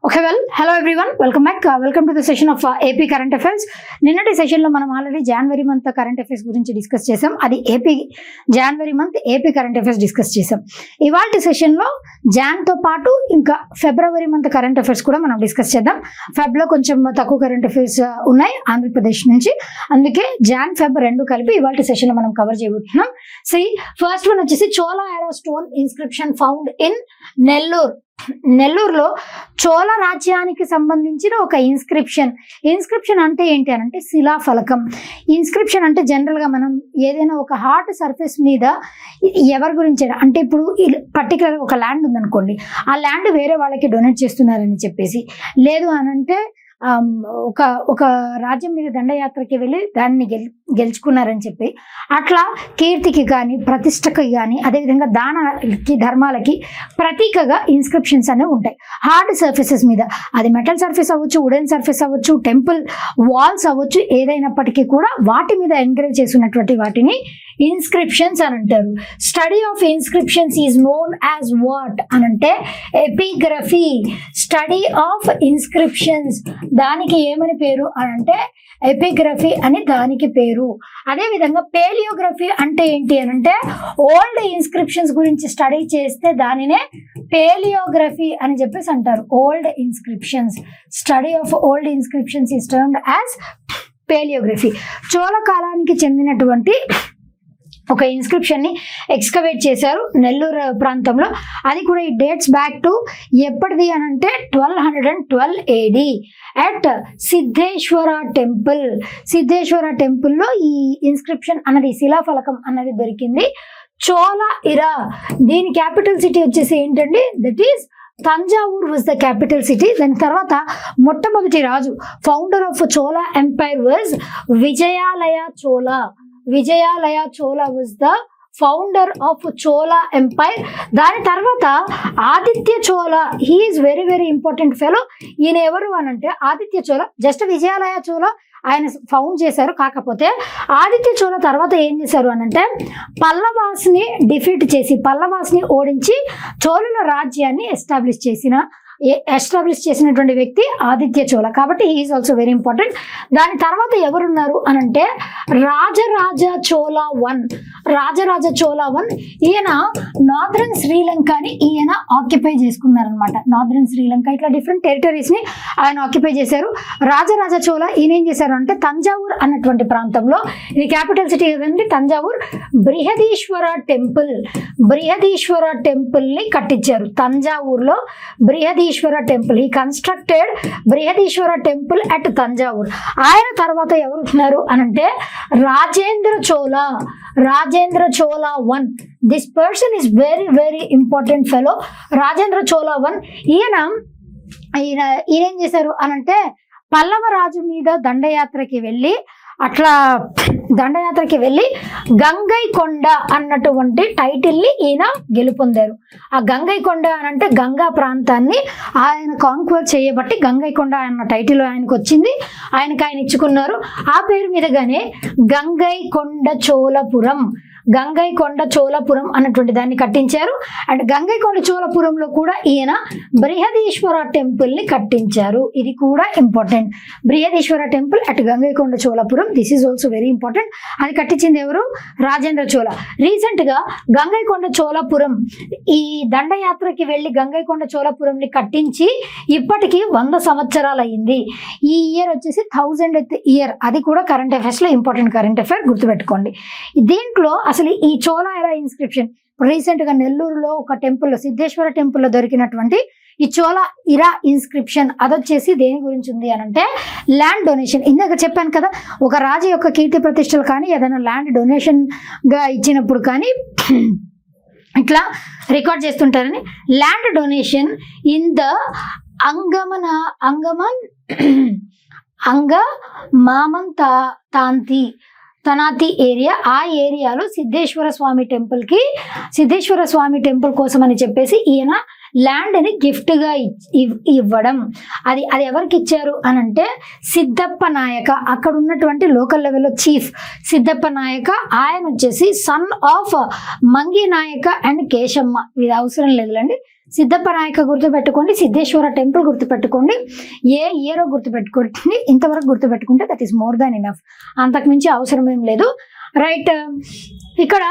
Okay, well, hello everyone. Welcome back. Welcome to the session of AP Current Affairs. నిన్నటి సెషన్లో మనం already జనవరి month current affairs గురించి discuss చేసాం. అది జనవరి month AP current affairs discuss చేసాం. ఇవాళ సెషన్లో జాన్తో పాటు ఇంకా ఫిబ్రవరి మంత్ కరెంట్ అఫైర్స్ కూడా మనం డిస్కస్ చేద్దాం. ఫెబ్లో కొంచెం తక్కువ కరెంట్ అఫైర్స్ ఉన్నాయి ఆంధ్రప్రదేశ్ నుంచి, అందుకే జాన్ ఫెబ్ రెండు కలిపి ఇవాళ సెషన్లో మనం కవర్ చేయబోతున్నాం. సో ఫస్ట్ వన్ వచ్చేసి చోళా ఎరా స్టోన్ ఇన్స్క్రిప్షన్ ఫౌండ్ ఇన్ నెల్లూరులో చోళ రాజ్యానికి సంబంధించిన ఒక ఇన్స్క్రిప్షన్ అంటే ఏంటి అని అంటే శిలాఫలకం. ఇన్స్క్రిప్షన్ అంటే జనరల్గా మనం ఏదైనా ఒక హార్డ్ సర్ఫేస్ మీద ఎవరి గురించి అంటే ఇప్పుడు పర్టికులర్ ఒక ల్యాండ్ ఉందనుకోండి, ఆ ల్యాండ్ వేరే వాళ్ళకి డొనేట్ చేస్తున్నారని చెప్పేసి, లేదు అని అంటే ఒక రాజ్యం మీద దండయాత్రకి వెళ్ళి దాన్ని గెలుచుకున్నారని చెప్పి, అట్లా కీర్తికి కానీ ప్రతిష్టకి కానీ అదేవిధంగా దానాలకి ధర్మాలకి ప్రతీకగా ఇన్స్క్రిప్షన్స్ అనేవి ఉంటాయి హార్డ్ సర్ఫేసెస్ మీద. అది మెటల్ సర్ఫేస్ అవ్వచ్చు, వుడెన్ సర్ఫేస్ అవ్వచ్చు, టెంపుల్ వాల్స్ అవ్వచ్చు, ఏదైనప్పటికీ కూడా వాటి మీద ఎంకరేజ్ చేసినటువంటి వాటిని ఇన్స్క్రిప్షన్స్ అని అంటారు. Study of inscriptions is known as what అని అంటే ఎపిగ్రఫీ. స్టడీ ఆఫ్ ఇన్స్క్రిప్షన్స్ దానికి ఏమని పేరు అని అంటే ఎపిగ్రఫీ అని దానికి పేరు. అదేవిధంగా పేలియోగ్రఫీ అంటే ఏంటి అని అంటే ఓల్డ్ ఇన్స్క్రిప్షన్స్ గురించి స్టడీ చేస్తే దానినే పేలియోగ్రఫీ అని చెప్పేసి అంటారు. Old inscriptions, study of old inscriptions is termed as palaeography. Chola కాలానికి చెందినటువంటి ఒక ఇన్స్క్రిప్షన్ ని ఎక్స్కవేట్ చేశారు నెల్లూరు ప్రాంతంలో. అది కూడా ఈ డేట్స్ బ్యాక్ టు ఎప్పటిది అని అంటే 1212 AD అట్ సిద్ధేశ్వర టెంపుల్లో ఈ ఇన్స్క్రిప్షన్ అన్నది శిలాఫలకం అన్నది దొరికింది. చోళ ఇరా, దీని క్యాపిటల్ సిటీ వచ్చేసి ఏంటండి, that is Thanjavur was the capital city. దాని తర్వాత మొట్టమొదటి రాజు founder of Chola empire was Vijayalaya Chola was the founder of Chola empire. దాని తర్వాత Aditya Chola, he is very very important fellow. ఈయన ఎవరు అని అంటే ఆదిత్య చోళ, జస్ట్ విజయాలయ చోళ ఆయన ఫౌండ్ చేశారు. కాకపోతే ఆదిత్య చోళ తర్వాత ఏం చేశారు అని అంటే పల్లవాస్ని డిఫీట్ చేసి, పల్లవాస్ని ఓడించి చోళుల రాజ్యాన్ని ఎస్టాబ్లిష్ చేసినటువంటి వ్యక్తి ఆదిత్య చోళ. కాబట్టి హీఈస్ ఆల్సో వెరీ ఇంపార్టెంట్. దాని తర్వాత ఎవరున్నారు అని అంటే రాజరాజ చోళ వన్. ఈయన నార్దర్న్ శ్రీలంకని ఈయన ఆక్యుపై చేసుకున్నారనమాట. నార్దర్న్ శ్రీలంక ఇట్లా డిఫరెంట్ టెరిటరీస్ ని ఆయన ఆక్యుపై చేశారు. రాజరాజ చోళ ఈయన ఏం చేశారు అంటే తంజావూర్ అన్నటువంటి ప్రాంతంలో, ఇది క్యాపిటల్ సిటీ కదండి తంజావూర్, బృహదీశ్వర టెంపుల్ ని కట్టించారు. తంజావూర్లో బృహదీశ్వర టెంపుల్, ఈ constructed Brihadeeswara temple at Thanjavur. ఆయన తర్వాత ఎవరున్నారు అనంటే Rajendra Chola one. This person is very very important fellow. Rajendra Chola one ఈయన ఏం చేశారు అనంటే పల్లవ రాజు మీద దండయాత్రకి వెళ్ళి గంగైకొండ అన్నటువంటి టైటిల్ని ఈయన గెలుపొందారు. ఆ గంగైకొండ అని అంటే గంగా ప్రాంతాన్ని ఆయన కాంక్వర్ చేయబట్టి గంగైకొండ అన్న టైటిల్ ఆయనకు వచ్చింది. ఆయన ఇచ్చుకున్నారు. ఆ పేరు మీదగానే గంగైకొండ చోళపురం అన్నటువంటి దాన్ని కట్టించారు. అండ్ గంగైకొండ చోళపురంలో కూడా ఈయన బృహదీశ్వర టెంపుల్ ని కట్టించారు. ఇది కూడా important. Brihadeeswara temple at Gangaikonda Cholapuram, this is also very important. అది కట్టించింది ఎవరు? రాజేంద్ర చోళ. రీసెంట్ గా గంగైకొండ చోళపురం, ఈ దండయాత్రకి వెళ్ళి గంగైకొండ చోళపురం ని కట్టించి ఇప్పటికీ 100 సంవత్సరాలు అయ్యింది. ఈ ఇయర్ వచ్చేసి 1000th ఇయర్. అది కూడా కరెంట్ అఫైర్స్ లో ఇంపార్టెంట్ కరెంట్ అఫైర్, గుర్తుపెట్టుకోండి. దీంట్లో అసలు ఈ చోళ ఎరా ఇన్స్క్రిప్షన్ రీసెంట్ గా నెల్లూరులో ఒక టెంపుల్లో, సిద్ధేశ్వర టెంపుల్లో దొరికినటువంటి ఈ చోళ ఇరా ఇన్స్క్రిప్షన్ అదొచ్చేసి దేని గురించి ఉంది అని అంటే ల్యాండ్ డొనేషన్. ఇందాక చెప్పాను కదా, ఒక రాజు యొక్క కీర్తి ప్రతిష్టలు కానీ ఏదైనా ల్యాండ్ డొనేషన్ గా ఇచ్చినప్పుడు కానీ ఇట్లా రికార్డ్ చేస్తుంటారని. ల్యాండ్ డొనేషన్ ఇన్ ద తనాతి ఏరియా, ఆ ఏరియాలో సిద్ధేశ్వర స్వామి టెంపుల్ కోసం అని చెప్పేసి ఈయన ల్యాండ్ని గిఫ్ట్గా ఇవ్వడం. అది ఎవరికి ఇచ్చారు అని అంటే సిద్ధప్ప నాయక, అక్కడ ఉన్నటువంటి లోకల్ లెవెల్లో చీఫ్ సిద్ధప్ప నాయక. ఆయన వచ్చేసి son of Mangi Nayaka and Keshamma. ఇది అవసరం లేదులండి, సిద్ధప్ప నాయక గుర్తుపెట్టుకోండి, సిద్ధేశ్వర టెంపుల్ గుర్తుపెట్టుకోండి, ఏ ఇయరో గుర్తుపెట్టుకోండి. ఇంతవరకు గుర్తుపెట్టుకుంటే that is more than enough. అంతకుమించి అవసరం ఏం లేదు. రైట్, ఇక్కడ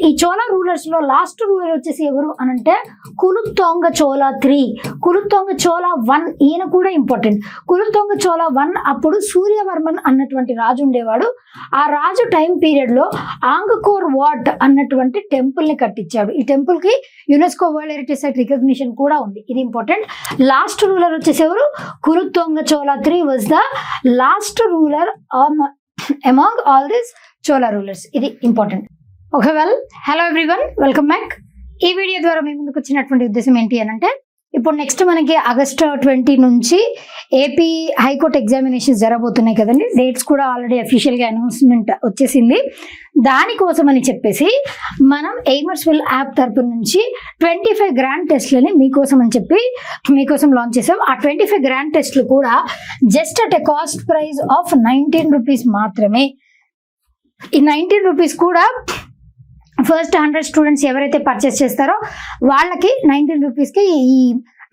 ఈ చోళ రూలర్స్ లో లాస్ట్ రూలర్ వచ్చేసి ఎవరు అనంటే కులుత్తొంగ చోళ 3, కులుత్తొంగ చోళ 1. ఈయన కూడా ఇంపార్టెంట్. కులుత్తొంగ చోళ 1 అప్పుడు సూర్యవర్మన్ అన్నటువంటి రాజు ఉండేవాడు. ఆ రాజు టైం పీరియడ్ లో ఆంగకోర్ వాట్ అన్నటువంటి టెంపుల్ ని కట్టించాడు. ఈ టెంపుల్ కి UNESCO world heritage site recognition కూడా ఉంది. ఇది ఇంపార్టెంట్. లాస్ట్ రూలర్ వచ్చేసి ఎవరు? Kulothunga Chola 3 was the last ruler among all these Chola rulers. ఇది important. Okay, hello everyone, welcome back. ఈ వీడియో ద్వారా మీ ముందుకు వచ్చినటువంటి ఉద్దేశం ఏంటి అని అంటే, ఇప్పుడు నెక్స్ట్ మనకి ఆగస్టు 20 నుంచి ఏపీ హైకోర్టు ఎగ్జామినేషన్స్ జరగబోతున్నాయి కదండి. డేట్స్ కూడా ఆల్రెడీ అఫీషియల్గా అనౌన్స్మెంట్ వచ్చేసింది. దానికోసం అని చెప్పేసి మనం ఎయిమర్స్విల్ యాప్ తరపు నుంచి 25 గ్రాండ్ టెస్ట్లని మీకోసం అని చెప్పి మీకోసం లాంచ్ చేసాం. ఆ 25 గ్రాండ్ టెస్ట్లు కూడా just at a cost price of 19 rupees మాత్రమే. ఈ 19 రూపీస్ కూడా ఫస్ట్ 100 స్టూడెంట్స్ ఎవరైతే పర్చేస్ చేస్తారో వాళ్ళకి 19 రూపీస్కి ఈ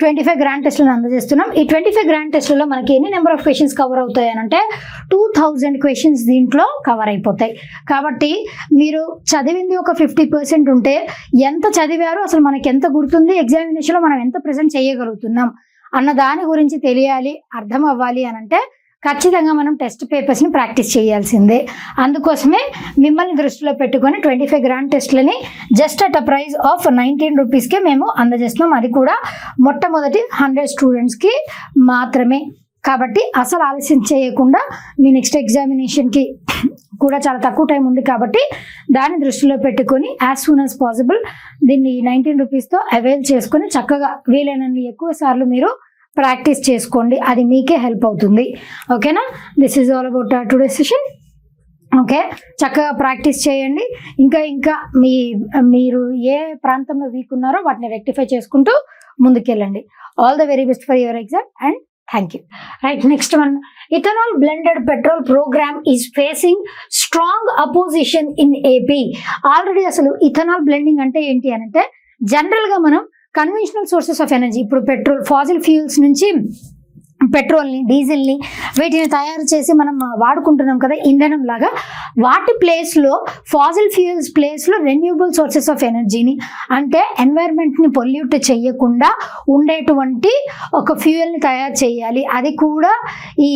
25 గ్రాండ్ టెస్ట్లను అందజేస్తున్నాం. ఈ 25 గ్రాండ్ టెస్ట్లలో మనకి ఎన్ని నెంబర్ ఆఫ్ క్వశ్చన్స్ కవర్ అవుతాయి అని అంటే 2000 క్వశ్చన్స్ దీంట్లో కవర్ అయిపోతాయి. కాబట్టి మీరు చదివింది ఒక 50% ఉంటే ఎంత చదివారో, అసలు మనకి ఎంత గుర్తుంది, ఎగ్జామినేషన్లో మనం ఎంత ప్రజెంట్ చేయగలుగుతున్నాం అన్న దాని గురించి తెలియాలి, అర్థం అవ్వాలి అని అంటే ఖచ్చితంగా మనం టెస్ట్ పేపర్స్ని ప్రాక్టీస్ చేయాల్సిందే. అందుకోసమే మిమ్మల్ని దృష్టిలో పెట్టుకొని 25 గ్రాండ్ టెస్ట్లని just at a price of 19 రూపీస్కే మేము అందజేస్తున్నాం. అది కూడా మొట్టమొదటి 100 స్టూడెంట్స్కి మాత్రమే. కాబట్టి అసలు ఆలస్యం చేయకుండా మీ నెక్స్ట్ ఎగ్జామినేషన్కి కూడా చాలా తక్కువ టైం ఉంది కాబట్టి దాన్ని దృష్టిలో పెట్టుకొని యాజ్ సూన్ యాజ్ పాసిబుల్ దీన్ని 19 రూపీస్తో అవైల్ చేసుకొని చక్కగా వీలైనన్ని ఎక్కువ సార్లు మీరు ప్రాక్టీస్ చేసుకోండి. అది మీకే హెల్ప్ అవుతుంది. ఓకేనా? This is all about today session. Okay, చక్కగా ప్రాక్టీస్ చేయండి. ఇంకా మీరు ఏ ప్రాంతంలో వీక్ ఉన్నారో వాటిని రెక్టిఫై చేసుకుంటూ ముందుకెళ్ళండి. All the very best for your exam and thank you. Right, next one. Ethanol blended petrol programme is facing strong opposition in AP. Already అసలు ఇథనాల్ బ్లెండింగ్ అంటే ఏంటి అని అంటే, జనరల్గా మనం కన్వెన్షనల్ సోర్సెస్ ఆఫ్ ఎనర్జీ, ఇప్పుడు పెట్రోల్, ఫాజిల్ ఫ్యూల్స్ నుంచి పెట్రోల్ని, డీజిల్ని వీటిని తయారు చేసి మనం వాడుకుంటున్నాం కదా ఇంధనం లాగా. వాటి ప్లేస్లో, ఫాజిల్ ఫ్యూల్స్ ప్లేస్లో రెన్యూబుల్ సోర్సెస్ ఆఫ్ ఎనర్జీని, అంటే ఎన్వైర్న్మెంట్ని పొల్యూట్ చేయకుండా ఉండేటువంటి ఒక ఫ్యూయల్ని తయారు చేయాలి. అది కూడా ఈ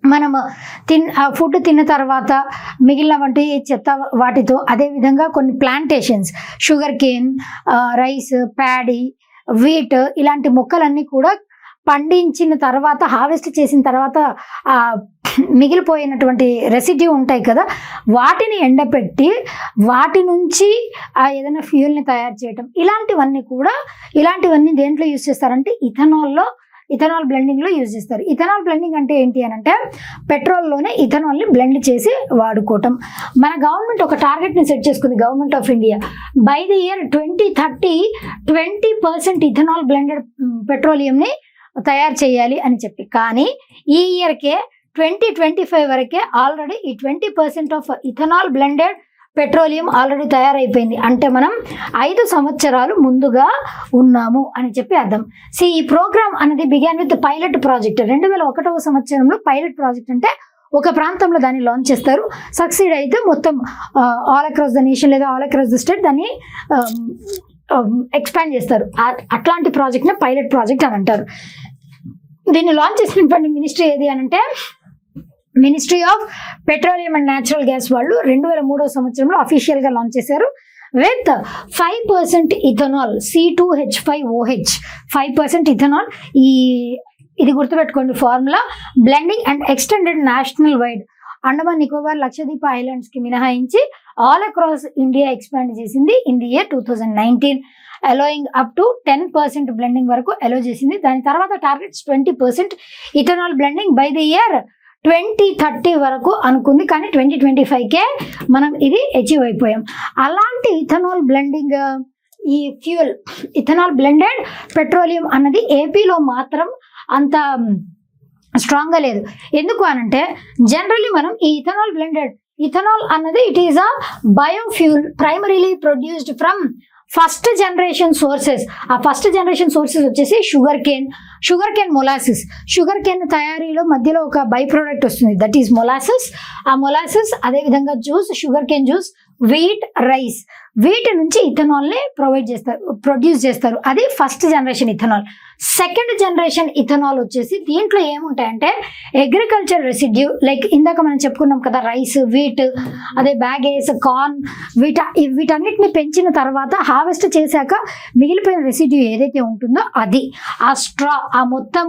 మనం ఫుడ్ తిన్న తర్వాత మిగిలిన వంటి చెత్త వాటితో, అదేవిధంగా కొన్ని plantations, sugar cane, rice, paddy, wheat ఇలాంటి మొక్కలన్నీ కూడా పండించిన తర్వాత, హార్వెస్ట్ చేసిన తర్వాత మిగిలిపోయినటువంటి రెసిడ్యూ ఉంటాయి కదా, వాటిని ఎండపెట్టి వాటి నుంచి ఏదైనా ఫ్యూయల్ని తయారు చేయటం, ఇలాంటివన్నీ దేంట్లో యూజ్ చేస్తారంటే ఇథనాల్ బ్లెండింగ్లో యూజ్ చేస్తారు. ఇథనాల్ బ్లెండింగ్ అంటే ఏంటి అని అంటే, పెట్రోల్లోనే ఇథనాల్ని బ్లెండ్ చేసి వాడుకోవటం. మన గవర్నమెంట్ ఒక టార్గెట్ని సెట్ చేసుకుంది, government of India, by the year 2030 20% ethanol blended పెట్రోలియంని తయారు చేయాలి అని చెప్పి. కానీ ఈ ఇయర్కే 2025 వరకే ఆల్రెడీ ఈ 20% of ethanol blended petroleum already తయారైపోయింది. అంటే మనం 5 సంవత్సరాలు ముందుగా ఉన్నాము అని చెప్పి అర్థం. ఈ ప్రోగ్రామ్ అనేది బిగాన్ విత్ పైలట్ ప్రాజెక్ట్. 2001వ సంవత్సరంలో పైలట్ ప్రాజెక్ట్ అంటే ఒక ప్రాంతంలో దాన్ని లాంచ్ చేస్తారు, సక్సీడ్ అయితే మొత్తం ఆల్ అక్రాస్ ద నేషన్ లేదా ఆల్ అక్రాస్ ద స్టేట్ దాన్ని ఎక్స్పాండ్ చేస్తారు. అట్లాంటి ప్రాజెక్ట్ని పైలట్ ప్రాజెక్ట్ అని అంటారు. దీన్ని లాంచ్ చేసినటువంటి మినిస్ట్రీ ఏది అని అంటే ministry of petroleum and natural gas వాళ్ళు 2003వ సంవత్సరంలో అఫీషియల్గా లాంచ్ చేశారు. With 5% ethanol, C2H5OH, 5% ethanol. ఇది గుర్తుపెట్టుకోండి formula. Blending and extended national wide, Andaman Nicobar, Lakshadweep ఐలాండ్స్కి మినహాయించి ఆల్ అక్రాస్ ఇండియా ఎక్స్పాండ్ చేసింది in the year 2019, allowing up to 10% blending వరకు అలో చేసింది. దాని తర్వాత targets 20% ethanol blending by the year 2030 వరకు అనుకుంది. కానీ 2025కే మనం ఇది అచీవ్ అయిపోయాం. అలాంటి ఇథనాల్ బ్లెండింగ్, ఈ ఫ్యూయల్ ఇథనాల్ బ్లెండెడ్ పెట్రోలియం అన్నది ఏపీలో మాత్రం అంత స్ట్రాంగ్గా లేదు. ఎందుకు అనంటే, జనరల్లీ మనం ఈ ఇథనాల్ అన్నది it is a biofuel primarily produced from first generation sources. ఆ ఫస్ట్ జనరేషన్ సోర్సెస్ వచ్చేసి sugar cane molasses. Sugar cane తయారీలో మధ్యలో ఒక బై ప్రోడక్ట్ వస్తుంది, దట్ ఈస్ మొలాసిస్. ఆ మొలాసిస్, అదేవిధంగా juice, sugar cane juice, wheat, rice, వీటి నుంచి ఇథనాల్ని ప్రొడ్యూస్ చేస్తారు. అది first generation ethanol. Second generation ethanol వచ్చేసి దీంట్లో ఏముంటాయంటే అగ్రికల్చర్ రెసిడ్యూ, లైక్ ఇందాక మనం చెప్పుకున్నాం కదా, రైస్, వీట్, అదే బ్యాగేస్, కార్న్, వీటన్నిటిని పెంచిన తర్వాత హార్వెస్ట్ చేశాక మిగిలిపోయిన రెసిడ్యూ ఏదైతే ఉంటుందో అది, ఆ స్ట్రా, ఆ మొత్తం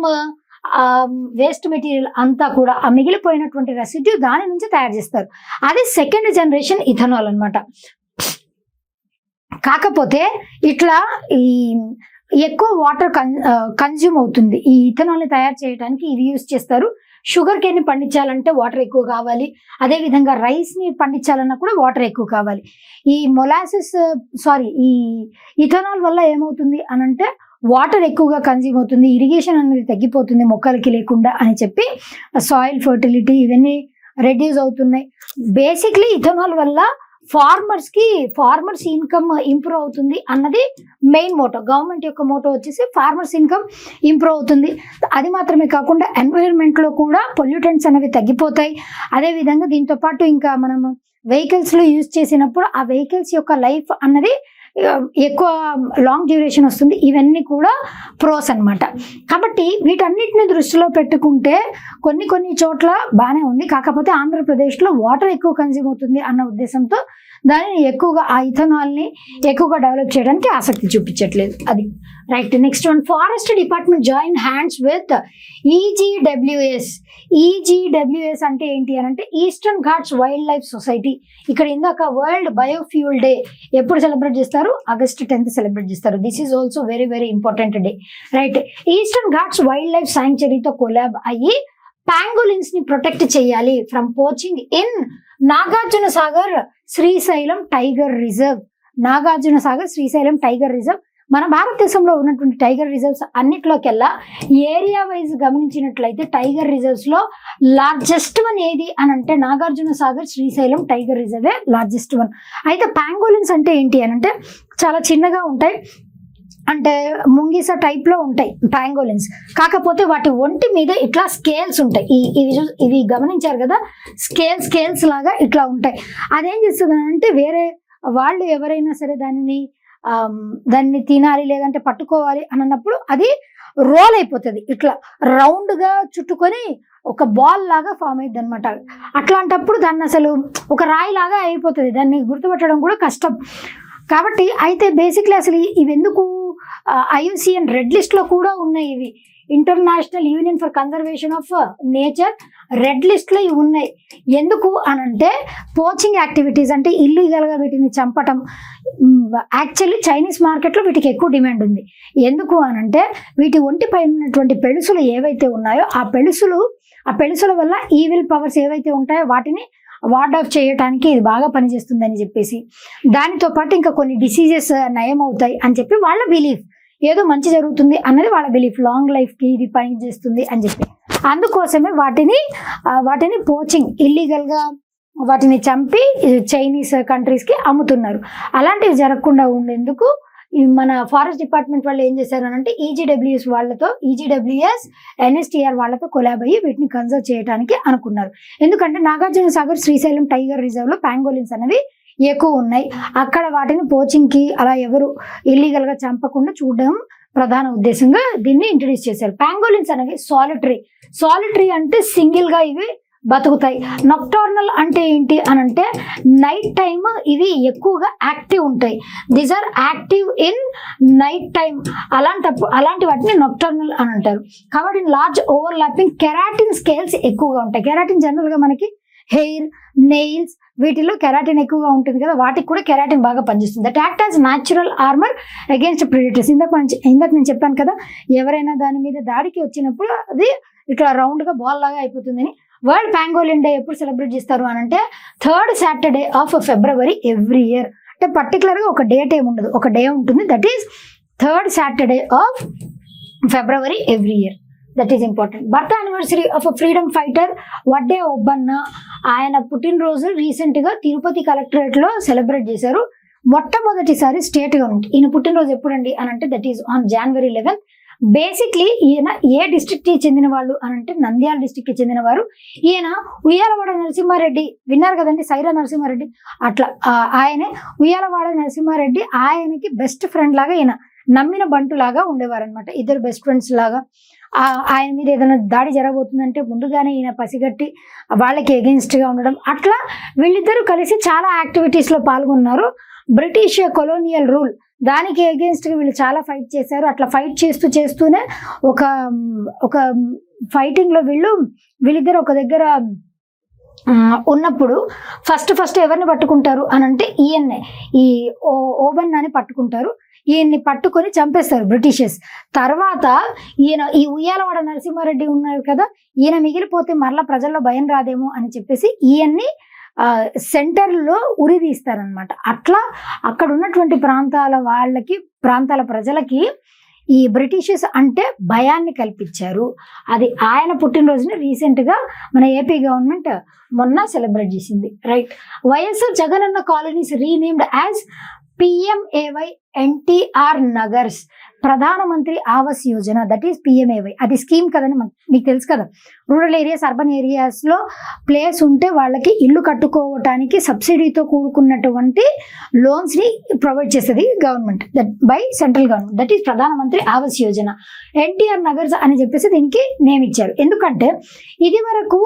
వేస్ట్ మెటీరియల్ అంతా కూడా ఆ మిగిలిపోయినటువంటి రెసిడ్యూ దాని నుంచి తయారు చేస్తారు. అది సెకండ్ జనరేషన్ ఇథనాల్ అన్నమాట. కాకపోతే ఇట్లా ఈ ఎక్కువ వాటర్ కన్జ్యూమ్ అవుతుంది. ఈ ఇథనాల్ని తయారు చేయడానికి ఇవి యూజ్ చేస్తారు. షుగర్ కేన్ని పండించాలంటే వాటర్ ఎక్కువ కావాలి, అదేవిధంగా రైస్ని పండించాలన్నా కూడా వాటర్ ఎక్కువ కావాలి. ఈ ఈ ఇథనాల్ వల్ల ఏమవుతుంది అనంటే వాటర్ ఎక్కువగా కన్జ్యూమ్ అవుతుంది, ఇరిగేషన్ అనేది తగ్గిపోతుంది మొక్కలకి లేకుండా అని చెప్పి సాయిల్ ఫర్టిలిటీ ఇవన్నీ రెడ్యూస్ అవుతున్నాయి. బేసిక్లీ ఇథనాల్ వల్ల ఫార్మర్స్ ఇన్కమ్ ఇంప్రూవ్ అవుతుంది అన్నది మెయిన్ మోటో. గవర్నమెంట్ యొక్క మోటో వచ్చేసి ఫార్మర్స్ ఇన్కమ్ ఇంప్రూవ్ అవుతుంది. అది మాత్రమే కాకుండా ఎన్వైరన్మెంట్లో కూడా పొల్యూటెంట్స్ అనేవి తగ్గిపోతాయి. అదేవిధంగా దీంతో పాటు ఇంకా మనము వెహికల్స్లో యూజ్ చేసినప్పుడు ఆ వెహికల్స్ యొక్క లైఫ్ అన్నది ఎక్కువ లాంగ్ డ్యూరేషన్ వస్తుంది. ఇవన్నీ కూడా ప్రోస్ అన్నమాట. కాబట్టి వీటన్నిటిని దృష్టిలో పెట్టుకుంటే కొన్ని చోట్ల బాగానే ఉంది. కాకపోతే ఆంధ్రప్రదేశ్లో వాటర్ ఎక్కువ కన్జ్యూమ్ అవుతుంది అన్న ఉద్దేశంతో దానిని ఎక్కువగా ఆ ఇథనాల్ని ఎక్కువగా డెవలప్ చేయడానికి ఆసక్తి చూపించట్లేదు. అది right. Next one, forest department join hands with EGWS అంటే ఏంటి అని అంటే Eastern Ghats Wildlife Society. ఇక్కడ ఇందాక వరల్డ్ బయోఫ్యూల్ డే ఎప్పుడు సెలబ్రేట్ చేస్తారు? August 10th సెలబ్రేట్ చేస్తారు. This is also very very important day, right. Eastern Ghats Wildlife శాంక్చురీతో కొలాబ్ అయ్యి పాంగోలిన్స్ ని ప్రొటెక్ట్ చేయాలి from poaching in Nagarjuna Sagar Srisailam tiger reserve. మన భారతదేశంలో ఉన్నటువంటి టైగర్ రిజర్వ్స్ అన్నిట్లోకెల్లా ఏరియా వైజ్ గమనించినట్లయితే టైగర్ రిజర్వ్స్ లో లార్జెస్ట్ వన్ ఏది అని అంటే Nagarjuna Sagar Srisailam tiger రిజర్వే largest one. అయితే పాంగోలిన్స్ అంటే ఏంటి అని అంటే చాలా చిన్నగా ఉంటాయి, అంటే ముంగిస టైప్ లో ఉంటాయి పాంగోలిన్స్. కాకపోతే వాటి ఒంటి మీద ఇట్లా స్కేల్స్ ఉంటాయి. ఇవి గమనించారు కదా, స్కేల్స్ లాగా ఇట్లా ఉంటాయి. అదేం చేస్తుంది అంటే వేరే వాళ్ళు ఎవరైనా సరే దాన్ని తినాలి లేదంటే పట్టుకోవాలి అని అన్నప్పుడు అది రోల్ అయిపోతుంది, ఇట్లా రౌండ్ గా చుట్టుకొని ఒక బాల్ లాగా ఫామ్ అయ్యింది అనమాట. అట్లాంటప్పుడు దాన్ని అసలు ఒక రాయి లాగా అయిపోతుంది, దాన్ని గుర్తుపట్టడం కూడా కష్టం. కాబట్టి అయితే బేసిక్లీ అసలు ఇవి ఎందుకు IUCN రెడ్ లిస్ట్ లో కూడా ఉన్నాయి. ఇవి international union for conservation of nature red list లో ఇవి ఉన్నాయి. ఎందుకు అనంటే పోచింగ్ యాక్టివిటీస్, అంటే ఇల్లీగల్ గా వీటిని చంపటం. యాక్చువల్లీ చైనీస్ మార్కెట్ లో వీటికి ఎక్కువ డిమాండ్ ఉంది. ఎందుకు అనంటే వీటి ఒంటి పైన ఉన్నటువంటి పెళుసులు ఏవైతే ఉన్నాయో ఆ పెళుసుల వల్ల ఈవిల్ పవర్స్ ఏవైతే ఉంటాయో వాటిని వార్డ్ ఆఫ్ చేయడానికి ఇది బాగా పనిచేస్తుందని చెప్పేసి, దానితో పాటు ఇంకా కొన్ని డిసీజెస్ నయం అవుతాయి అని చెప్పి వాళ్ళ బిలీఫ్, ఏదో మంచి జరుగుతుంది అన్నది వాళ్ళ బిలీఫ్, లాంగ్ లైఫ్కి ఇది పని చేస్తుంది అని చెప్పి. అందుకోసమే వాటిని పోచింగ్, ఇల్లీగల్గా వాటిని చంపి చైనీస్ కంట్రీస్కి అమ్ముతున్నారు. అలాంటివి జరగకుండా ఉండేందుకు మన ఫారెస్ట్ డిపార్ట్మెంట్ వాళ్ళు ఏం చేశారు అని అంటే ఈజీడబ్ల్యూఎస్ NSTR వాళ్ళతో కొలాబ్ అయ్యి వీటిని కన్జర్వ్ చేయడానికి అనుకున్నారు. ఎందుకంటే నాగార్జున సాగర్ శ్రీశైలం టైగర్ రిజర్వ్ లో పాంగోలిన్స్ అనేవి ఎక్కువ ఉన్నాయి. అక్కడ వాటిని పోచింగ్కి అలా ఎవరు ఇల్లీగల్ గా చంపకుండా చూడడం ప్రధాన ఉద్దేశంగా దీన్ని ఇంట్రడ్యూస్ చేశారు. పాంగోలిన్స్ అనేవి సాలిటరీ అంటే సింగిల్ గా ఇవి బతుకుతాయి. నొక్టార్నల్ అంటే ఏంటి అనంటే నైట్ టైమ్ ఇవి ఎక్కువగా యాక్టివ్ ఉంటాయి. These are active in night time. అలాంటి వాటిని నొక్టార్నల్ అని అంటారు. కాబట్టి లార్జ్ ఓవర్లాపింగ్ కెరాటిన్ స్కేల్స్ ఎక్కువగా ఉంటాయి. కెరాటిన్ జనరల్ గా మనకి హెయిర్, నెయిల్స్ వీటిలో కెరాటిన్ ఎక్కువగా ఉంటుంది కదా, వాటికి కూడా కెరాటిన్ బాగా పనిచేస్తుంది. That act as natural armour against predators. ఇందాక నేను చెప్పాను కదా, ఎవరైనా దాని మీద దాడికి వచ్చినప్పుడు అది ఇట్లా రౌండ్ గా బాల్ లాగా అయిపోతుందని. వరల్డ్ పాంగోలిన్ డే ఎప్పుడు సెలబ్రేట్ చేస్తారు అని అంటే 3rd Saturday of February every year. అంటే పర్టికులర్గా ఒక డేట్ ఏమి ఉండదు, ఒక డే ఉంటుంది, that is 3rd Saturday of February every year. That is important. Birth anniversary of freedom fighter Vadde Obanna, ఆయన పుట్టినరోజు రీసెంట్గా తిరుపతి కలెక్టరేట్లో సెలబ్రేట్ చేశారు. మొట్టమొదటిసారి స్టేట్ గవర్నమెంట్, ఈయన పుట్టినరోజు ఎప్పుడండి అని అంటే that is on January 11th. Basically ఈయన ఏ డిస్ట్రిక్ట్ కి చెందిన వాళ్ళు అని అంటే నంద్యాల డిస్ట్రిక్ట్ కి చెందిన వారు. ఈయన ఉయ్యాలవాడ నరసింహారెడ్డి విన్నారు కదండి, సైరా నరసింహారెడ్డి, అట్లా ఆయనే ఉయ్యాలవాడ నరసింహారెడ్డి. ఆయనకి బెస్ట్ ఫ్రెండ్ లాగా ఈయన నమ్మిన బంటు లాగా ఉండేవారు అనమాట. ఇద్దరు బెస్ట్ ఫ్రెండ్స్ లాగా. ఆయన మీద ఏదైనా దాడి జరగబోతుందంటే ముందుగానే ఈయన పసిగట్టి వాళ్ళకి ఎగెన్స్ట్ గా ఉండడం, అట్లా వీళ్ళిద్దరూ కలిసి చాలా యాక్టివిటీస్ లో పాల్గొన్నారు. బ్రిటిష్ కొలోనియల్ రూల్ దానికి ఎగెన్స్ట్ గా వీళ్ళు చాలా ఫైట్ చేశారు. అట్లా ఫైట్ చేస్తూనే ఒక ఫైటింగ్ లో వీళ్ళిద్దరు ఒక దగ్గర ఉన్నప్పుడు ఫస్ట్ ఎవరిని పట్టుకుంటారు అని అంటే ఈయన్నే, ఈ ఓబన్ అని పట్టుకుంటారు. ఈయన్ని పట్టుకొని చంపేస్తారు బ్రిటిషర్స్. తర్వాత ఈయన ఈ ఉయ్యాలవాడ నరసింహారెడ్డి ఉన్నారు కదా, ఈయన మిగిలిపోతే మరలా ప్రజల్లో భయం రాదేమో అని చెప్పేసి ఈయన్ని సెంటర్లో ఉరి తీస్తారనమాట. అట్లా అక్కడ ఉన్నటువంటి ప్రాంతాల ప్రజలకి ఈ బ్రిటిషర్స్ అంటే భయాన్ని కల్పించారు. అది ఆయన పుట్టినరోజుని రీసెంట్ గా మన ఏపీ గవర్నమెంట్ మొన్న సెలబ్రేట్ చేసింది. Right. YSR Jagananna colonies renamed as PMAY NTR నగర్స్, ప్రధానమంత్రి Awas Yojana, that is PMAY. అది స్కీమ్ కదని మీకు తెలుసు కదా. రూరల్ ఏరియాస్, అర్బన్ ఏరియాస్ లో ప్లేస్ ఉంటే వాళ్ళకి ఇల్లు కట్టుకోవటానికి సబ్సిడీతో కూడుకున్నటువంటి లోన్స్ ని ప్రొవైడ్ చేస్తుంది government, that by central government, that is ప్రధానమంత్రి ఆవాస్ యోజన. ఎన్టీఆర్ నగర్స్ అని చెప్పేసి దీనికి నేమ్ ఇచ్చారు. ఎందుకంటే ఇది వరకు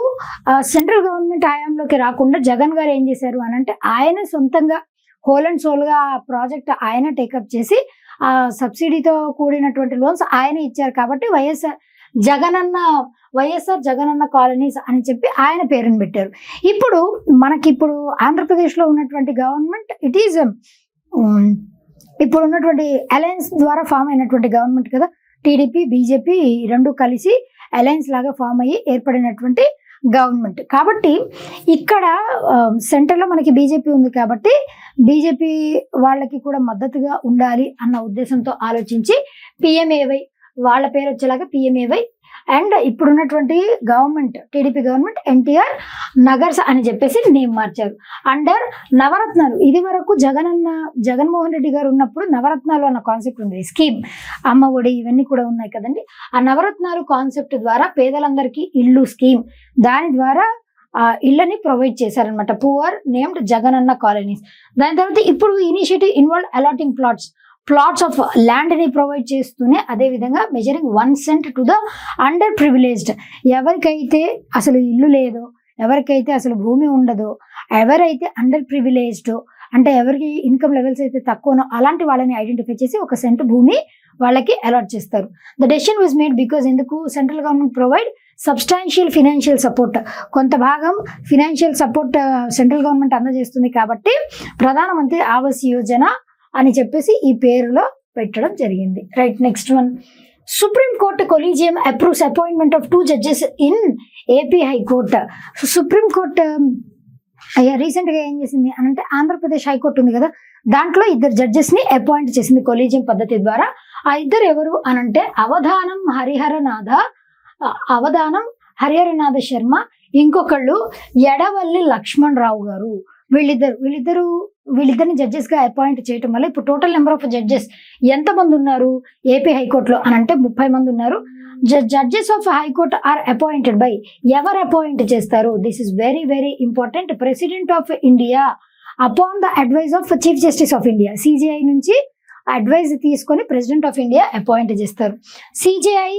సెంట్రల్ గవర్నమెంట్ హయాంలోకి రాకుండా జగన్ గారు ఏం చేశారు అని అంటే ఆయన సొంతంగా హోల్ అండ్ సోల్ గా ఆ ప్రాజెక్ట్ ఆయన టేకప్ చేసి ఆ సబ్సిడీతో కూడినటువంటి లోన్స్ ఆయన ఇచ్చారు. కాబట్టి వైఎస్ఆర్ జగనన్న కాలనీస్ అని చెప్పి ఆయన పేరుని పెట్టారు. ఇప్పుడు ఆంధ్రప్రదేశ్ లో ఉన్నటువంటి గవర్నమెంట్ ఇట్ ఈస్ ఇప్పుడు ఉన్నటువంటి అలయన్స్ ద్వారా ఫామ్ అయినటువంటి గవర్నమెంట్ కదా. టీడీపీ, బీజేపీ రెండు కలిసి అలయన్స్ లాగా ఫామ్ అయ్యి ఏర్పడినటువంటి గవర్నమెంట్. కాబట్టి ఇక్కడ సెంటర్లో మనకి బీజేపీ ఉంది కాబట్టి బీజేపీ వాళ్ళకి కూడా మద్దతుగా ఉండాలి అన్న ఉద్దేశంతో ఆలోచించి PMAY వాళ్ళ పేరు వచ్చేలాగా PMAY అండ్ ఇప్పుడున్నటువంటి గవర్నమెంట్ టీడీపీ గవర్నమెంట్ NTR నగర్స్ అని చెప్పేసి నేమ్ మార్చారు. అండర్ నవరత్నాలు, ఇది వరకు జగన్మోహన్ రెడ్డి గారు ఉన్నప్పుడు నవరత్నాలు అన్న కాన్సెప్ట్ ఉంది, స్కీమ్, అమ్మ ఒడి ఇవన్నీ కూడా ఉన్నాయి కదండి. ఆ నవరత్నాలు కాన్సెప్ట్ ద్వారా పేదలందరికీ ఇల్లు స్కీమ్, దాని ద్వారా ఇళ్ళని ప్రొవైడ్ చేశారనమాట. Poor named Jagananna colonies. దాని తర్వాత ఇప్పుడు initiative involve allotting plots of land ని ప్రొవైడ్ చేస్తూనే అదే విధంగా measuring 1 cent to the under privileged, ఎవరికైతే అసలు ఇల్లు లేదో, ఎవరికైతే అసలు భూమి ఉండదో, ఎవరైతే అండర్ ప్రివిలేజ్డ్ అంటే ఎవరికి ఇన్కమ్ లెవెల్స్ అయితే తక్కువనో అలాంటి వాళ్ళని ఐడెంటిఫై చేసి 1 cent భూమి వాళ్ళకి అలాట్ చేస్తారు. The decision was made because ఎందుకు central government provide substantial financial support, కొంత భాగం ఫినాన్షియల్ సపోర్ట్ సెంట్రల్ గవర్నమెంట్ అందజేస్తుంది కాబట్టి ప్రధానమంత్రి ఆవాస్ యోజన అని చెప్పేసి ఈ పేరులో పెట్టడం జరిగింది. Right. Next one, supreme court collegium approves appointment of 2 judges in AP high court. Supreme court recent గా ఏం చేసింది అని అంటే ఆంధ్రప్రదేశ్ హైకోర్టు ఉంది కదా, దాంట్లో 2 judges ని అపాయింట్ చేసింది కొలీజియం పద్ధతి ద్వారా. ఆ ఇద్దరు ఎవరు అనంటే అవధానం హరిహరనాథ శర్మ, ఇంకొకళ్ళు ఎడవల్లి లక్ష్మణ్ రావు గారు. వీళ్ళిద్దరిని జడ్జెస్ గా అపాయింట్ చేయటం వల్ల ఇప్పుడు టోటల్ నెంబర్ ఆఫ్ జడ్జెస్ ఎంతమంది ఉన్నారు ఏపీ హైకోర్టులో అని అంటే 30 మంది ఉన్నారు. Judges of high court are appointed by, ఎవరు అపాయింట్ చేస్తారు? This is very very important. President of India upon the advice of chief justice of India. CJI నుంచి అడ్వైజ్ తీసుకొని ప్రెసిడెంట్ ఆఫ్ ఇండియా అపాయింట్ చేస్తారు. CJI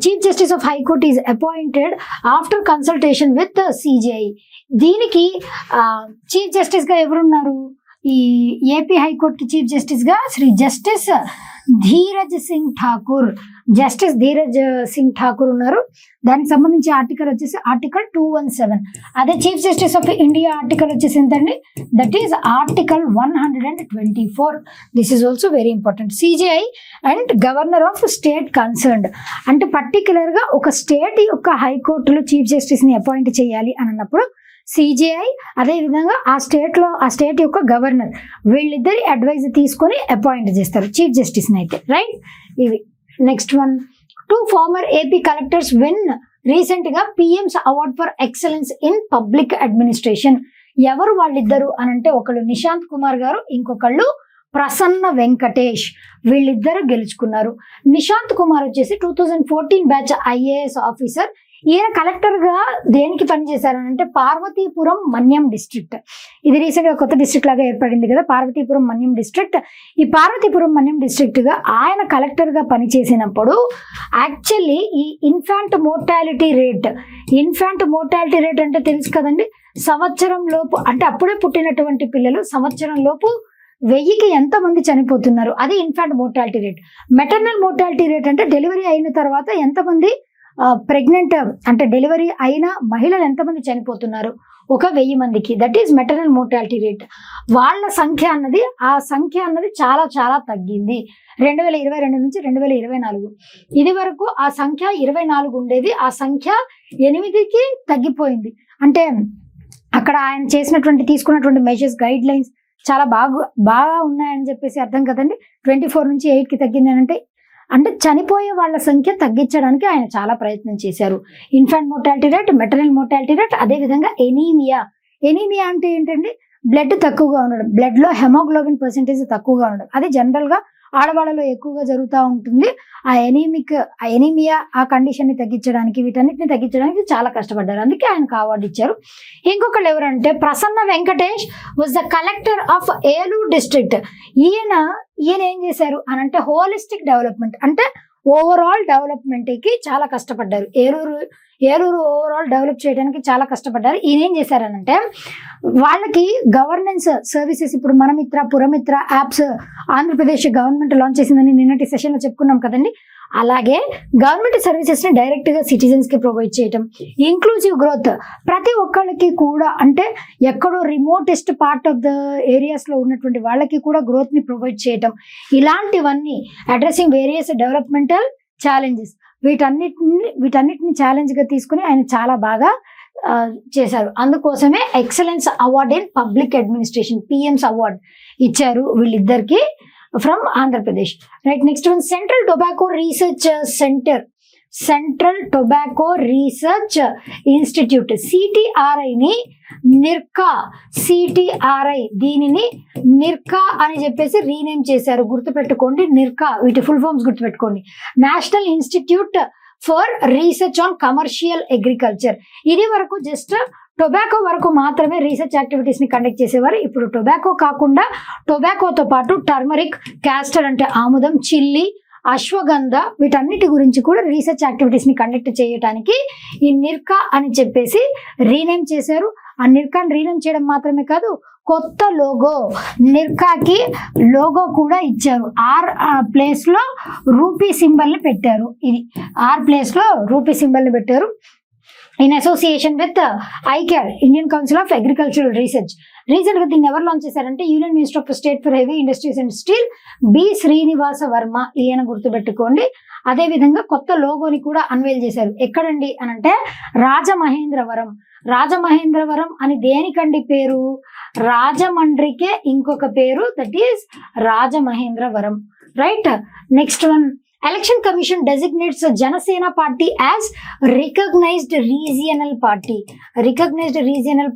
chief justice of high court is appointed after consultation with CJI. దీనికి chief justice గా ఎవరున్నారు? ఈ AP high court chief justice గా Shri justice Dheeraj Singh Thakur ఉన్నారు. దానికి సంబంధించి ఆర్టికల్ వచ్చేసి ఆర్టికల్ 217. అదే chief justice of India article వచ్చేసి ఎంతండి? That is article 124. This is also very important. CJI and governor of state concerned, అంటే పర్టికులర్ గా ఒక స్టేట్ యొక్క హైకోర్టులో చీఫ్ జస్టిస్ ని అపాయింట్ చేయాలి అని అన్నప్పుడు CJI అదే విధంగా ఆ స్టేట్ యొక్క గవర్నర్ వీళ్ళిద్దరి అడ్వైజ్ తీసుకొని అపాయింట్ చేస్తారు చీఫ్ జస్టిస్ ని అయితే. రైట్. ఇవి next one, 2 former AP collectors win recent గా PM's award for excellence in public administration. ఎవరు వాళ్ళిద్దరు అనంటే ఒకళ్ళు నిశాంత్ కుమార్ గారు, ఇంకొకళ్ళు ప్రసన్న వెంకటేష్. వీళ్ళిద్దరు గెలుచుకున్నారు. నిశాంత్ కుమార్ వచ్చేసి 2014 బ్యాచ్ IAS ఆఫీసర్. ఈయన కలెక్టర్ గా దేనికి పనిచేశారనంటే పార్వతీపురం మన్యం డిస్ట్రిక్ట్. ఇది రీసెంట్ గా కొత్త డిస్ట్రిక్ట్ లాగా ఏర్పడింది కదా, పార్వతీపురం మన్యం డిస్ట్రిక్ట్. ఈ పార్వతీపురం మన్యం డిస్ట్రిక్ట్ గా ఆయన కలెక్టర్ గా పనిచేసినప్పుడు యాక్చువల్లీ ఈ ఇన్ఫాంట్ మోర్టాలిటీ రేట్ అంటే తెలుసు కదండి, సంవత్సరం లోపు అంటే అప్పుడే పుట్టినటువంటి పిల్లలు సంవత్సరం లోపు 1000కి ఎంతమంది చనిపోతున్నారు, అది infant mortality rate. Maternal mortality rate అంటే డెలివరీ అయిన తర్వాత ఎంతమంది ప్రెగ్నెంట్ అంటే డెలివరీ అయిన మహిళలు ఎంతమంది చనిపోతున్నారు, ఒక 1000 మందికి, that is maternal mortality rate. వాళ్ళ సంఖ్య అన్నది చాలా చాలా తగ్గింది 2022 నుంచి 2024. ఇది వరకు ఆ సంఖ్య 24 ఉండేది, ఆ సంఖ్య 8కి తగ్గిపోయింది. అంటే అక్కడ ఆయన తీసుకున్నటువంటి మెజర్స్, గైడ్ లైన్స్ చాలా బాగా ఉన్నాయని చెప్పేసి అర్థం కదండి. 24 నుంచి 8కి తగ్గింది అంటే చనిపోయే వాళ్ళ సంఖ్య తగ్గించడానికి ఆయన చాలా ప్రయత్నం చేశారు. Infant mortality rate, maternal mortality rate, అదేవిధంగా ఎనీమియా అంటే ఏంటంటే బ్లడ్ తక్కువగా ఉండడం, బ్లడ్ లో హెమోగ్లోబిన్ పర్సెంటేజ్ తక్కువగా ఉండడం. అది జనరల్ గా ఆడవాళ్ళలో ఎక్కువగా జరుగుతూ ఉంటుంది. ఆ ఎనీమియా ఆ కండిషన్ ని తగ్గించడానికి, వీటన్నిటిని తగ్గించడానికి చాలా కష్టపడ్డారు. అందుకే ఆయనకు అవార్డు ఇచ్చారు. ఇంకొకళ్ళు ఎవరంటే Prasanna Venkatesh was the collector of Eluru district. ఈయన ఏం చేశారు అనంటే హోలిస్టిక్ డెవలప్మెంట్ అంటే ఓవరాల్ డెవలప్మెంట్ కి చాలా కష్టపడ్డారు. ఏలూరు ఓవరాల్ డెవలప్ చేయడానికి చాలా కష్టపడ్డారు. ఈయన ఏం చేశారనంటే వాళ్ళకి గవర్నెన్స్ సర్వీసెస్, ఇప్పుడు Mana Mitra, Puramitra apps Andhra Pradesh government launch చేసిందని నిన్నటి సెషన్ లో చెప్పుకున్నాం కదండి. అలాగే గవర్నమెంట్ సర్వీసెస్ ని డైరెక్ట్ గా సిటిజన్స్ కి ప్రొవైడ్ చేయటం, ఇంక్లూజివ్ గ్రోత్, ప్రతి ఒక్కళ్ళకి కూడా అంటే ఎక్కడో remotest part of the areas లో ఉన్నటువంటి వాళ్ళకి కూడా గ్రోత్ ని ప్రొవైడ్ చేయటం, ఇలాంటివన్నీ అడ్రసింగ్ వేరియస్ డెవలప్మెంటల్ ఛాలెంజెస్, వీటన్నిటిని ఛాలెంజ్ గా తీసుకుని ఆయన చాలా బాగా చేశారు. అందుకోసమే excellence award in public administration, PM's award ఇచ్చారు వీళ్ళిద్దరికి from Andhra Pradesh. Right, next one central tobacco research centre, central tobacco research institute CTRI దీనిని నిర్కా అని చెప్పేసి రీనేమ్ చేశారు. గుర్తుపెట్టుకోండి, నిర్కా, వీటి ఫుల్ ఫామ్స్ గుర్తుపెట్టుకోండి. National institute for research on commercial agriculture. ఇది వరకు జస్ట్ టొబాకో వరకు మాత్రమే రీసెర్చ్ యాక్టివిటీస్ ని కండక్ట్ చేసేవారు. ఇప్పుడు టొబాకో కాకుండా టొబాకోతో పాటు టర్మరిక్, క్యాస్టర్ అంటే ఆముదం, చిల్లీ, అశ్వగంధ, వీటన్నిటి గురించి కూడా రీసెర్చ్ యాక్టివిటీస్ ని కండక్ట్ చేయడానికి ఈ నిర్కా అని చెప్పేసి రీనేమ్ చేశారు. ఆ నిర్కాని రీనేమ్ చేయడం మాత్రమే కాదు, కొత్త లోగో, నిర్కాకి లోగో కూడా ఇచ్చారు. ప్లేస్ లో రూపీ సింబల్ ని పెట్టారు. ఇది ప్లేస్ లో రూపీ సింబల్ ని పెట్టారు. In association with ICAR, Indian council of agricultural research. Recent గా దీన్ని ఎవరు లాంచ్ చేశారంటే union minister of state for heavy industries and steel B. Srinivasa Varma, ఈయన గుర్తుపెట్టుకోండి. అదే విధంగా కొత్త లోగోని కూడా అన్వేల్ చేశారు. ఎక్కడండి అనంటే రాజమహేంద్రవరం అని దేనికండి పేరు, రాజమండ్రికే ఇంకొక పేరు, that is Rajamahendravaram. Right, next one, election commission designates Janasena party as recognised regional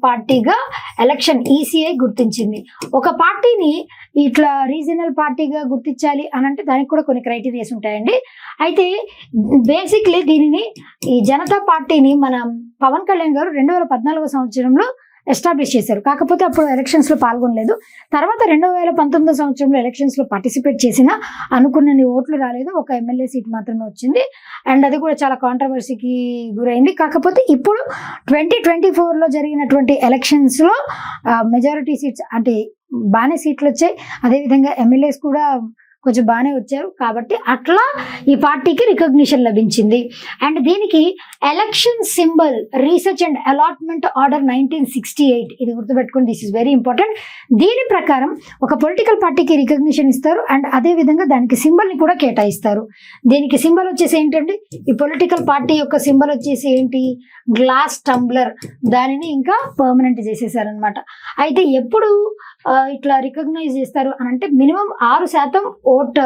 పార్టీగా ఎలక్షన్ ECI గుర్తించింది. ఒక పార్టీని ఇట్లా రీజియనల్ పార్టీగా గుర్తించాలి అని అంటే దానికి కూడా కొన్ని క్రైటీరియాస్ ఉంటాయండి. అయితే బేసిక్లీ దీనిని, ఈ జనతా పార్టీని మన పవన్ కళ్యాణ్ గారు 2014 సంవత్సరంలో ఎస్టాబ్లిష్ చేశారు. కాకపోతే అప్పుడు ఎలక్షన్స్ లో పాల్గొనలేదు. తర్వాత 2019 సంవత్సరంలో ఎలక్షన్స్ లో పార్టిసిపేట్ చేసిన అనుకున్నన్ని ఓట్లు రాలేదు, ఒక ఎమ్మెల్యే సీట్ మాత్రమే వచ్చింది. అండ్ అది కూడా చాలా కాంట్రవర్సీకి గురైంది. కాకపోతే ఇప్పుడు 2024లో జరిగినటువంటి ఎలక్షన్స్ లో మెజారిటీ సీట్స్ అంటే బాగానే సీట్లు వచ్చాయి. అదేవిధంగా ఎమ్మెల్యేస్ కూడా కొంచెం బాగానే వచ్చారు. కాబట్టి అట్లా ఈ పార్టీకి రికగ్నిషన్ లభించింది. అండ్ దీనికి election symbol research and allotment order 1968, ఇది గుర్తుపెట్టుకోండి, దిస్ ఇస్ వెరీ ఇంపార్టెంట్. దీని ప్రకారం ఒక పొలిటికల్ పార్టీకి రికగ్నిషన్ ఇస్తారు అండ్ అదే విధంగా దానికి సింబల్ ని కూడా కేటాయిస్తారు. దీనికి సింబల్ వచ్చేసి ఏంటంటే, ఈ పొలిటికల్ పార్టీ యొక్క సింబల్ వచ్చేసి ఏంటి, గ్లాస్ టంబ్లర్. దానిని ఇంకా పర్మనెంట్ చేసేసారనమాట. అయితే ఎప్పుడు ఇట్లా రికగ్నైజ్ చేస్తారు అని అంటే మినిమం 6%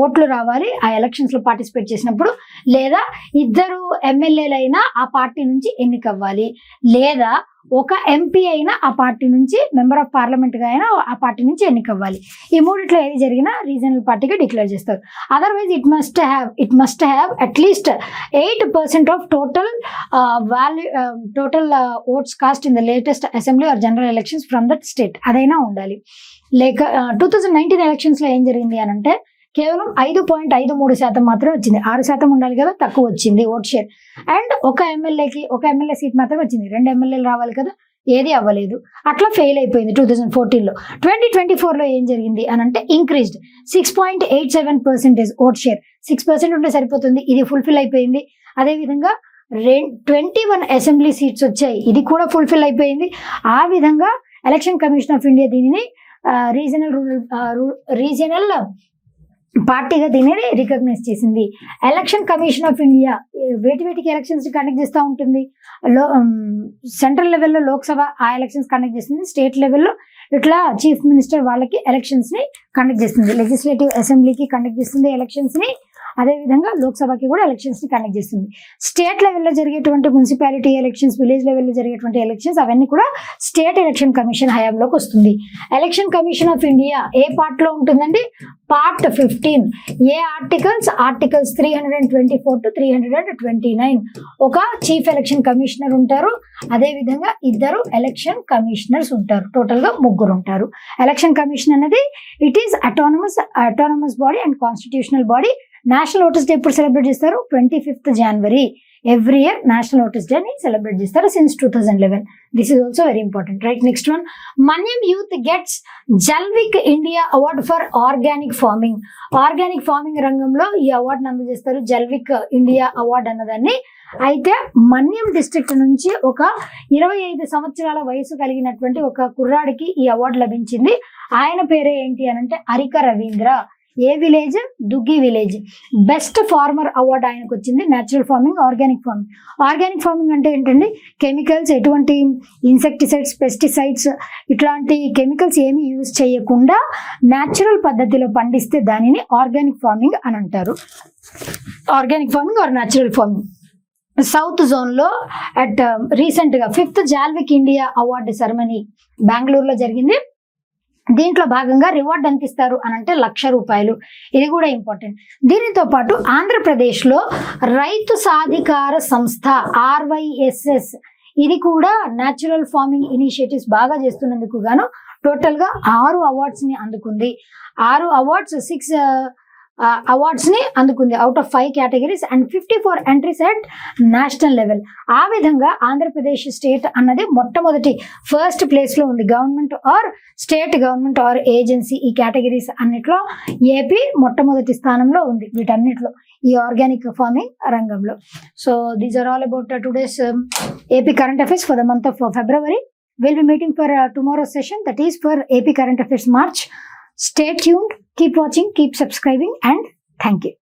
ఓట్లు రావాలి ఆ ఎలక్షన్స్ లో పార్టిసిపేట్ చేసినప్పుడు, లేదా 2 ఎమ్మెల్యేలైనా ఆ పార్టీ నుంచి ఎన్నికవ్వాలి, లేదా ఒక ఎంపీ అయినా ఆ పార్టీ నుంచి, మెంబర్ ఆఫ్ పార్లమెంట్ గా అయినా ఆ పార్టీ నుంచి ఎన్నికవ్వాలి. ఈ మూడిట్లో ఏది జరిగినా రీజనల్ పార్టీగా డిక్లేర్ చేస్తారు. Otherwise it must have at least 8% of total votes cost in the latest assembly or general elections from that state, అదైనా ఉండాలి. లేక 2019 ఎలక్షన్స్ లో ఏం జరిగింది అని అంటే కేవలం 5.53% మాత్రమే వచ్చింది. 6% ఉండాలి కదా, తక్కువ వచ్చింది ఓట్ షేర్. అండ్ ఒక ఎమ్మెల్యే సీట్ మాత్రమే వచ్చింది. 2 ఎమ్మెల్యేలు రావాలి కదా, ఏది అవ్వలేదు. అట్లా ఫెయిల్ అయిపోయింది 2014లో. 2024లో ఏం జరిగింది అని అంటే ఇంక్రీజ్డ్ 6.87% ఓట్ షేర్. 6% ఉంటే సరిపోతుంది, ఇది ఫుల్ఫిల్ అయిపోయింది. అదేవిధంగా 21 అసెంబ్లీ సీట్స్ వచ్చాయి, ఇది కూడా ఫుల్ఫిల్ అయిపోయింది. ఆ విధంగా ఎలక్షన్ కమిషన్ ఆఫ్ ఇండియా దీనిని రీజనల్ పార్టీగా దీనిని రికగ్నైజ్ చేసింది. ఎలక్షన్ కమిషన్ ఆఫ్ ఇండియా వేటికి ఎలక్షన్స్ కండక్ట్ చేస్తూ ఉంటుంది. సెంట్రల్ లెవెల్లో లోక్సభ ఆ ఎలక్షన్స్ కండక్ట్ చేస్తుంది, స్టేట్ లెవెల్లో ఇట్లా చీఫ్ మినిస్టర్ వాళ్ళకి ఎలక్షన్స్ ని కండక్ట్ చేస్తుంది, లెజిస్లేటివ్ అసెంబ్లీకి కండక్ట్ చేస్తుంది ఎలక్షన్స్ ని, అదేవిధంగా లోక్సభకి కూడా ఎలక్షన్స్ ని కండక్ట్ చేస్తుంది. స్టేట్ లెవెల్లో జరిగేటువంటి మున్సిపాలిటీ ఎలక్షన్స్, విలేజ్ లెవెల్లో జరిగేటువంటి ఎలక్షన్స్ అవన్నీ కూడా స్టేట్ ఎలక్షన్ కమిషన్ హయాంలోకి వస్తుంది. Election commission of India A part లో ఉంటుందండి? పార్ట్ 15. A articles 324 to 329. ఒక చీఫ్ ఎలక్షన్ కమిషనర్ ఉంటారు, అదేవిధంగా 2 ఎలక్షన్ కమిషనర్స్ ఉంటారు, టోటల్ గా 3 ఉంటారు. ఎలక్షన్ కమిషన్ అనేది it is autonomous body and constitutional body. National voters day ఎప్పుడు సెలబ్రేట్ చేస్తారు? 25th January. Every year national voters day ని సెలబ్రేట్ చేస్తారు since 2011. This is also very important, right? Next one, Manyam youth gets Jaivik India award for organic farming. Organic farming రంగంలో ఈ అవార్డును అందజేస్తారు, జల్విక్ India award అన్నదాన్ని. అయితే మన్యం డిస్ట్రిక్ట్ నుంచి ఒక 25 సంవత్సరాల వయసు కలిగినటువంటి ఒక కుర్రాడికి ఈ అవార్డు లభించింది. ఆయన పేరే ఏంటి అని అంటే అరిక రవీంద్ర. ఏ village? Duggi village. Best farmer award ఆయనకు వచ్చింది. Natural farming, organic farming. Organic farming అంటే ఏంటండి? కెమికల్స్, ఎటువంటి ఇన్సెక్టిసైడ్స్, పెస్టిసైడ్స్ ఇట్లాంటి కెమికల్స్ ఏమీ యూజ్ చేయకుండా న్యాచురల్ పద్ధతిలో పండిస్తే దానిని ఆర్గానిక్ ఫార్మింగ్ అని అంటారు. Organic farming or natural farming. South zone లో రీసెంట్ గా 5th జాల్విక్ ఇండియా అవార్డు సెరమనీ బెంగళూరులో జరిగింది. దీంట్లో భాగంగా రివార్డ్ ఎంత ఇస్తారు అని అంటే ₹1,00,000. ఇది కూడా ఇంపార్టెంట్. దీనితో పాటు ఆంధ్రప్రదేశ్ లో రైతు సాధికార సంస్థ RYSS ఇది కూడా న్యాచురల్ ఫార్మింగ్ ఇనిషియేటివ్స్ బాగా చేస్తున్నందుకు గాను టోటల్ గా 6 అవార్డ్స్ ని అందుకుంది. 6 అవార్డ్స్, 6 అవార్డ్స్ ని అందుకుంది out of 5 categories and 54 entries at national level. ఆ విధంగా ఆంధ్రప్రదేశ్ స్టేట్ అన్నది మొట్టమొదటి ఫస్ట్ ప్లేస్ లో ఉంది. Government or state government or agency ఈ కేటగిరీస్ అన్నిట్లో ఏపీ మొట్టమొదటి స్థానంలో ఉంది వీటన్నిటిలో ఈ ఆర్గానిక్ ఫార్మింగ్ రంగంలో. So these are all about today's AP current affairs for the month of February. We'll be meeting for tomorrow's session, that is for AP current affairs March. Stay tuned, keep watching, keep subscribing, and thank you.